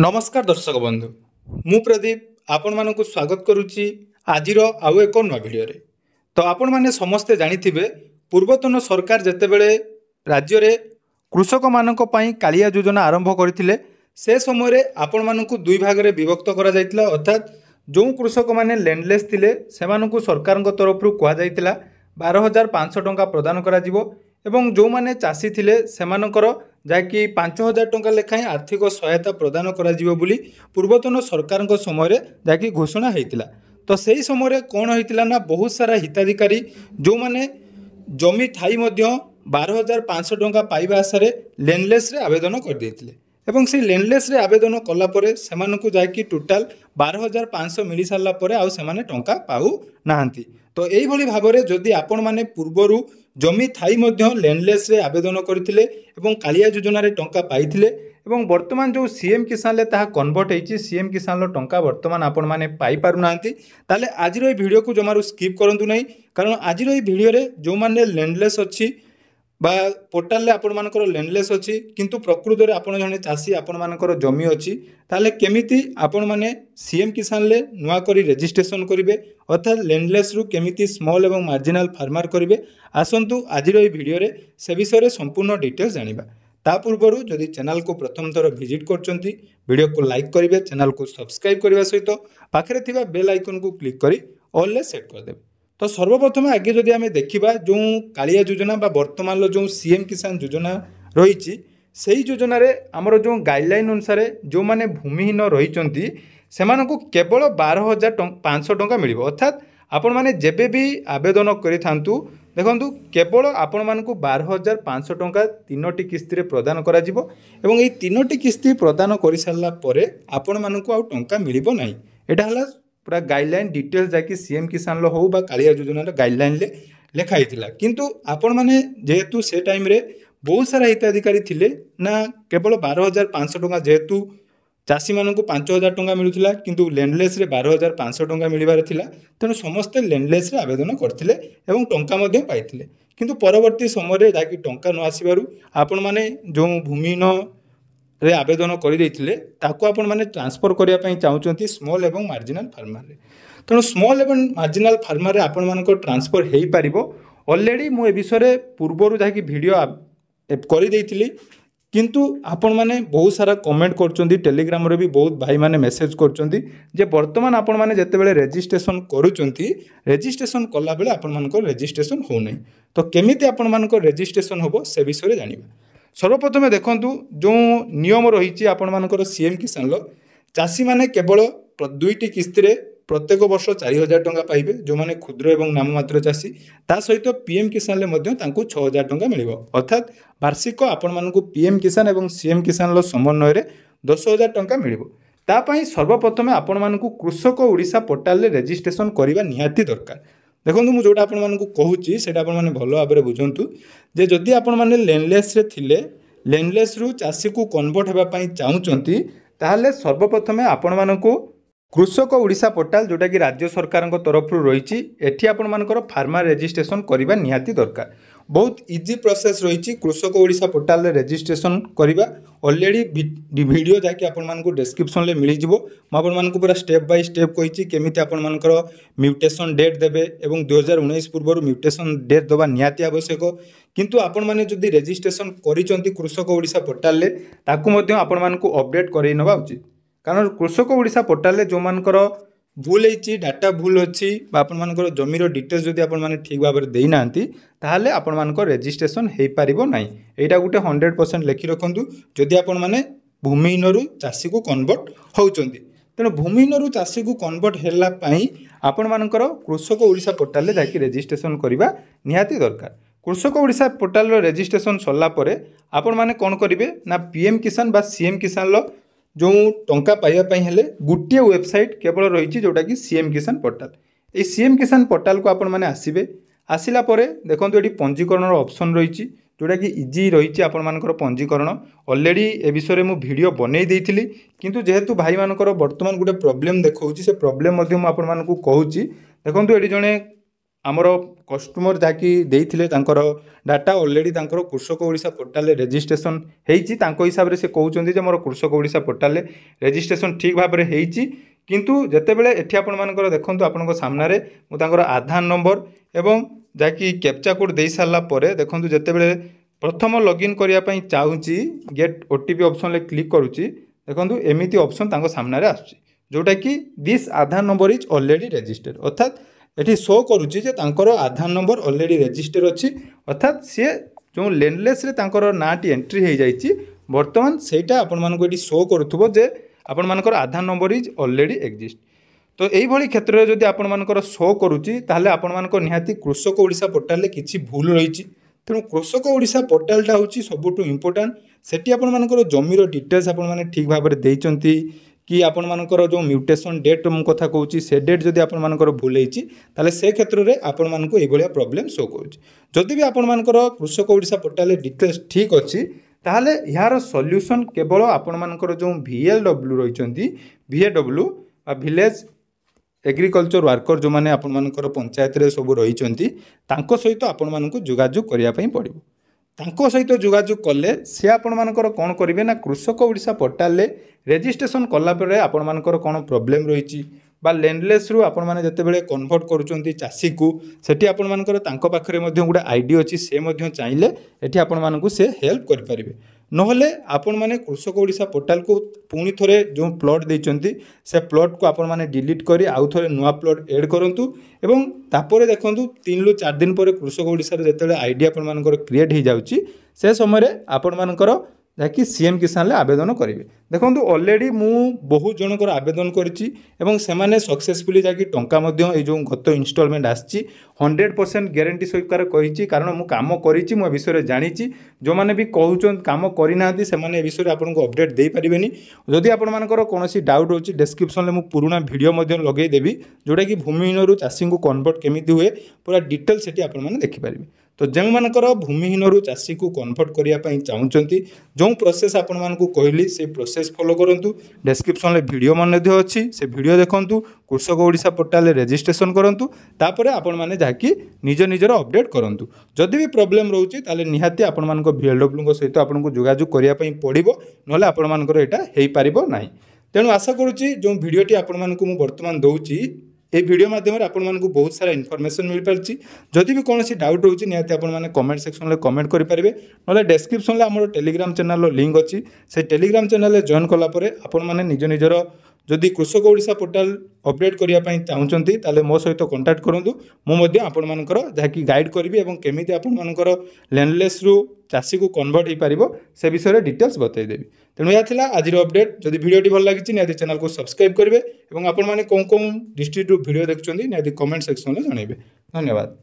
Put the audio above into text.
नमस्कार दर्शक बंधु मु प्रदीप आपण मानक स्वागत करुच्ची आज आउ एक नवा भिडियो तो आपण मैंने समस्ते जानिथिबे पूर्वतन सरकार जेतेबेले राज्य रे कृषक मानक पई कालिया योजना आरंभ करथिले से समय रे आपण मानक दुई भाग रे विभक्त करा जायतिला अर्थात जो कृषक माने लैंडलेस थिले सेमानकु सरकार तरफ कह जायतिला 12,500 टंका प्रदान करा जिवो एवं जो माने चाषी थिले सेमानकर जाकि 5,000 टंका लेखाएं आर्थिक सहायता प्रदान करा जिवो बोली पूर्वतन सरकार समय जाकि घोषणा होइतिला। तो सही समय कौन होइतिला ना बहुत सारा हिताधिकारी जो माने जमी थाई मध्य 12,500 टंका पाइबा आशारे लैंडलेस रे आवेदन कर देथिले एवं से लैंडलेस रे आवेदन कला परे सेमानकु जाकि टोटाल 12,500 मिली सारला परे आउ सेमाने टंका पाउ नाहंती। तो एई भली भाबरे जदि आपण माने पूर्वरु जमी थाई मध्य लैंडलेस रे आवेदन करथिले एवं कालिया योजना रे टंका पाइथिले एवं वर्तमान जो सीएम किसान ले ताहा कन्वर्ट होईची सीएम किसान लो टंका वर्तमान आपण माने पाई पारु नांती ताले आज रो वीडियो को जमारु स्किप करंतु नै कारण आज रो वीडियो रे जो माने लैंडलेस अछि बा पोर्टाल रे आपण मानकर लैंडलेस अछि किंतु प्रकृत रे आपण जने चासी आपण मानकर जमी अछि ताले केमिति आपण माने सीएम किसान ले नुआ करी रजिस्ट्रेशन करिवे अर्थात लैंडलेस रु केमिति स्मॉल एवं मार्जिनल फार्मर करिवे आसंतु आज रो वीडियो रे से विषय रे संपूर्ण डिटेल्स जानिबा। ता पूर्व जदि चैनल को प्रथम थर विजिट करचंती वीडियो को लाइक करिवे चैनल को सब्सक्राइब करबा सहित पाखरे थिबा बेल आइकन को क्लिक करी ऑल ले सेट कर देबे। तो सर्वप्रथम आगे जदि आमे देखिबा जो कालिया योजना बा वर्तमान जो सीएम किसान योजना रही से योजना रे हमर जो गाइडलाइन अनुसार जो माने भूमिहीन रही से केवल 12,500 टंका मिलिबो अर्थात आपण माने जेबे भी आवेदन करिथांतु देखंतु केवल आपण मानकु 12,500 टंका तीनोटी किस्ती रे प्रदान करा जिवो एवं एई तीनोटी किस्ती प्रदान करि सारला परे आपण मानकु आ टंका मिलिबो नाही। एटा हला पूरा गाइडलाइन डिटेल्स जाकि सीएम किसान लो हो बा कालिया योजना गाइडलाइन ले लिखाई थिला किंतु आपण माने जेहेतु से टाइम रे बहुत सारा हिताधिकारी थिले ना केवल 12,500 टंका जेहेतु चाषी मानकु 5,000 टंका मिलुथिला किंतु लैंडलेस रे 12,500 टंका मिलिबार थिला तेणु समस्ते लैंडलेस रे आवेदन करथिले एवं टंका मध्ये पाइथिले किंतु परवर्ती समय रे जाकि टंका न आसीबारु आपण माने जो भूमिहीन रे आवेदन कर आपण माने ट्रांसफर करिया पई चाहउचंती स्मॉल एवं मार्जिनल फार्मर रे तेणु स्मॉल एवं मार्जिनल फार्मर रे आपण मानको ट्रांसफर हेई पारिबो। ऑलरेडी मु ए विषय पूर्वरु जाकि वीडियो कर देइथिली किंतु आपण माने बहुत सारा कमेंट करचंती टेलीग्राम रे भी बहुत भाई माने मेसेज करचंती जे वर्तमान आपण माने जते बेले रजिस्ट्रेशन करूचंती रजिस्ट्रेशन कला बेले आपण मानको रजिस्ट्रेशन हो नै तो केमिति आपण मानको रजिस्ट्रेशन होबो से विषय रे जानिबा। सर्वप्रथम देखंतु जो नियम रही आपण मानकर सीएम किसान चाषी माने केवल दुईटी किस्ती रे प्रत्येक वर्ष 4,000 टंका पाइबे जो माने क्षुद्र एवं नाममात्र चाषी ता सहित पीएम किसान ले मध्य तांकु 6,000 टंका मिलिबो अर्थात वार्षिक आपण मानकु पीएम किसान एवं सीएम किसान लो समन्वय रे 10,000 टंका मिलिबो। ता पई सर्वप्रथम आपण मानकु कृषक ओडिशा पोर्टल रे रजिस्ट्रेशन करिबा निहाती दरकार। देखो मुझे जोटा आपण मानकु कहूची सेटा आपण माने भलो भाबरे बुझंतु जे जदि आपण माने लैंडलेस रे थिले लैंडलेस रु चाषी को कन्वर्ट हेबा पई चाहउचंती ताहले सर्वप्रथम आपण मानकु कृषक ओडिशा पोर्टल जोटा कि राज्य सरकार तरफ रही एठी आपण मानकर फार्मर रजिस्ट्रेशन करबा निहाती दरकार। बहुत इजी प्रोसेस रही कृषक ओडिशा पोर्टल रे रजिस्ट्रेशन करबा ऑलरेडी वीडियो जाकि आपण मानकु डिस्क्रिप्शन ले मिली जिवो म आपण मानकु पूरा स्टेप बाय स्टेप कहिछि केमिति आपण मानकर म्यूटेशन डेट देबे एवं 2019 पूर्व म्यूटेशन डेट दबा निहाती आवश्यक किंतु आपण माने जदि रजिस्ट्रेशन करिसंती कृषक ओडिशा पोर्टल ले ताकु मध्ये आपण मानकु अपडेट करै नबा उचित कारण कृषक ओडिशा पोर्टल ले जो मानकर भूल होती डाटा भूल अच्छी आपण मानकर जमीर डिटेल्स जदि आपण माने ठीक भाव में देना ताहले आपण मानकर रजिस्ट्रेशन हो पारिबो नाही। एटा गुटे 100% लिखि रखंतु जदि आपण माने भूमिहीन रु चाषी को कन्वर्ट होउचंती तेणु भूमिहीन रु चाषी को कन्वर्ट हेला पई आपण मानकर कृषक ओडिशा पोर्टल ले जाकि रजिस्ट्रेशन करबा निहाती दरकार। कृषक ओडिशा पोर्टल रो रजिस्ट्रेशन सरला परे आपण माने कोन करिवे ना पीएम किसान बा सीएम किसान लो जो टंका पाइबा हेले गोटे वेबसाइट केवल रही जोटा कि सीएम किसान पोर्टल ये सीएम किसान पोर्टल को आपण माने आसीबे आसिला परे देखंतु एटी पंजीकरण ऑप्शन रही जोटा कि इजी रही आपण मानकर पंजीकरण ऑलरेडी ए विषय में वीडियो बनै देइथिली किंतु जेहेतु भाई मानकर वर्तमान गोटे प्रॉब्लम देखौची से प्रॉब्लम मध्ये म आपण मानकु कहूची देखंतु एटी जणे आमर कस्टमर जहाँकि देइथिले तांकर डाटा ऑलरेडी तांकर कृषक ओडिशा पोर्टल रे रजिस्ट्रेशन हेइची तांको हिसाब रे से कहउचंदी जे मोर कृषक ओडिशा पोर्टल रे रजिस्ट्रेशन ठीक भाव में हेइची किंतु जेतेबेले एठी आपण मानकर देखंतु आपनक सामना रे मु तांकर आधार नंबर एवं जहाँकि कैप्चा कोड दे सारला परे देखंतु जेतेबेले प्रथम लॉगिन करिया पई चाहूची गेट ओटीपी ऑप्शन ले क्लिक करूची देखंतु एमिति ऑप्शन तांको सामना रे आछी जोटा कि this Aadhaar number is already registered अर्थात एठी शो करूची जे तांकर आधार नंबर ऑलरेडी रजिस्टर अछि अर्थात सी जो लेनलेस रे तांकर नाटी एंट्री हो जाइछि वर्तमान सेटा आपण मानको एठी शो करूथबो जे आपण मानकर आधार नंबर इज ऑलरेडी एग्जिस्ट तो यही भली क्षेत्र में जदि आपण मानकर शो करूची ताहले आपण मानको निहाती कृषक ओडिशा पोर्टल रे किछि भूल रहिछि तेणु कृषक ओडिशा पोर्टालटा हूँ सबुठ इम्पोर्टाट सेठी आपण मानकर जमीर डिटेल्स आपण माने ठीक भाव में देइचंती कि आपण मानकर जो म्यूटेशन डेट मु कथा कहूँ से डेट जदि आपण मानकर भूल होइछि ताले से क्षेत्र में आपण मानको एई भलिया प्रॉब्लम शो करूछि जदि भी आपण मानकर कृषक ओडिशा पोर्टाल डिटेल्स ठीक अछि ताहले यार सॉल्यूशन केवल आपण मानकर जो VLW रहिचंती VAW village agriculture worker जो मैंने आपण मानकर पंचायत रे सब रहिचंती तांको सहित आपण मानकु जोगाजोग करिया पई पड़िबो तांको सहित जोगाजोग कले से आपण मानकर कोन करिवे ना कृषक ओडिशा पोर्टल रे रजिस्ट्रेशन कला परे आपण मानकर कोन प्रॉब्लम रहिछि बा लैंडलेस रु आपण माने जते बेले कन्वर्ट करूचंती चासी को सेठी आपण मानकर तांको पाखरे मध्ये गुडा आईडी अछि से मध्ये चाहिले एठी आपण मानकु से हेल्प करि परिबे नहले आपण माने कृषक ओडिशा पोर्टल को पुणी थोरे जो प्लॉट देइचंती से प्लॉट को आपण माने डिलीट करी आउ थोरे नुआ प्लॉट ऐड करंतु एवं तापरे देखंतु 3 रु 4 दिन पर कृषक ओडिशा रे जते आईडी आपण मानकर क्रिएट हो जाउची से समय रे आपण मानकर जहाँकि सीएम किसान ले आवेदन करेंगे देखो ऑलरेडी मु बहुत जनकर आवेदन करिछि एवं सेमाने सक्सेसफुली जाकि टंका मध्य ए जो गत इंस्टॉलमेंट आछि 100% ग्यारंटी सहित कहिछि कारण मु काम करिछि मु विषय रे जानिछि जो माने भी कहउछन काम करि नांती सेमाने ए विषय रे आपन को अपडेट देई परिबेनी जदि आपन मानकर कोनोसी डाउट होछि डिस्क्रिप्शन ले मु पुराना वीडियो मध्य लगेई देबी जोटा कि भूमिहीन रु चासी को कन्वर्ट केमिति हुए पूरा डिटेल सेठी आपन माने देखि परिबे तो जो मानकर भूमिहीन रु चासी को कन्वर्ट करिया पई चाहउचंती जो प्रोसेस आपण मानकु कहली से प्रोसेस फॉलो करंतु डिस्क्रिप्शन ले वीडियो मन मध्ये अछि से वीडियो देखंतु कृषक ओडिशा पोर्टल रे रजिस्ट्रेशन करंतु तापरे आपण माने जाकी निज निजर अपडेट करंतु जदि भी प्रॉब्लम रहउची ताले निहाती आपण मानको VLW को सहित आपण को जोगाजोग करिया पई पड़िबो नले आपण मानकर एटा हेई पारिबो नाही तेणु आशा करूची जो वीडियोटी आपण मानकु मु वर्तमान दउची ए वीडियो माध्यम आपण मानकु बहुत सारा इनफॉरमेशन मिल पारछि जदि भी कोनोसी डाउट होउची निहाती आपण माने कमेंट सेक्शन ले कमेंट करि परिबे नले डिस्क्रिप्शन ले हमर टेलीग्राम चैनल रो लिंक अछि से टेलीग्राम चैनल ले जॉइन कला परे आपण माने निज निजर जदि कृषक ओडिशा पोर्टल अपडेट करिया पई चाहउचंती ताले मो सहित कांटेक्ट करंतु मो मध्ये आपण मानकर जाकी गाइड करबी एवं केमिति आपण मानकर लैंडलेस रु चासी को कन्वर्ट हो पारिबो से विषय रे डिटेल्स बतै देबी तेणु या थिला आज अपडेट जदि वीडियोटी भल लागिछि निहाती चैनल को सब्सक्राइब करिवे एवं आपण माने कोन कोन डिस्ट्रिक्ट वीडियो देखुचंदी निहाती कमेंट सेक्शन ले जणैबे धन्यवाद।